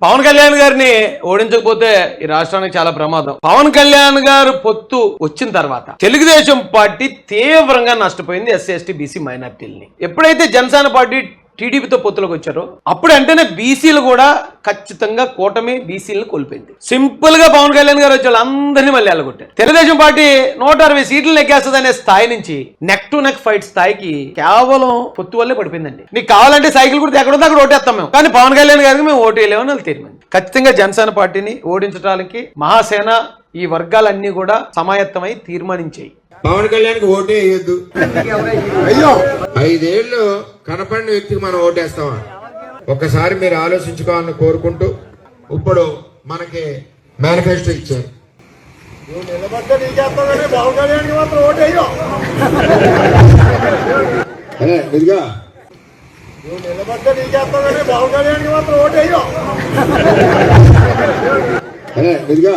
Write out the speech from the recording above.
పవన్ కళ్యాణ్ గారిని ఓడించకపోతే ఈ రాష్ట్రానికి చాలా ప్రమాదం. పవన్ కళ్యాణ్ గారు పొత్తు వచ్చిన తర్వాత తెలుగుదేశం పార్టీ తీవ్రంగా నష్టపోయింది ఎస్సీ ఎస్టీ బీసీ మైనార్టీలని. ఎప్పుడైతే జనసేన పార్టీ టీడీపీతో పొత్తులోకి వచ్చారో అప్పుడు అంటేనే బీసీలు కూడా ఖచ్చితంగా కూటమి బీసీలను కోల్పోయింది. సింపుల్ గా పవన్ కళ్యాణ్ గారు వచ్చే వాళ్ళందరినీ మళ్ళీ వెళ్ళగొట్టారు. తెలుగుదేశం పార్టీ 160 సీట్లు నెగ్గేస్తుంది అనే స్థాయి నుంచి నెక్ టు నెక్ ఫైట్ స్థాయికి కేవలం పొత్తు వల్లే పడిపోయిందండి. నీకు కావాలంటే సైకిల్ కూడా ఎక్కడో అక్కడ ఓటేస్తాం మేము, కానీ పవన్ కళ్యాణ్ గారికి మేము ఓటు వేయలేమని వాళ్ళు తీర్మానం. ఖచ్చితంగా జనసేన పార్టీని ఓడించడానికి మహాసేన ఈ వర్గాలన్నీ కూడా సమాయత్తమై తీర్మానించాయి. పవన్ కళ్యాణ్కి ఓటే వేయొద్దు. అయ్యో 5 ఏళ్ళు కనపడిన వ్యక్తికి మనం ఓటేస్తామా? ఒక్కసారి మీరు ఆలోచించుకోవాలని కోరుకుంటూ ఇప్పుడు మనకి మేనిఫెస్టో ఇచ్చారు. ఇదిగా ఇదిగా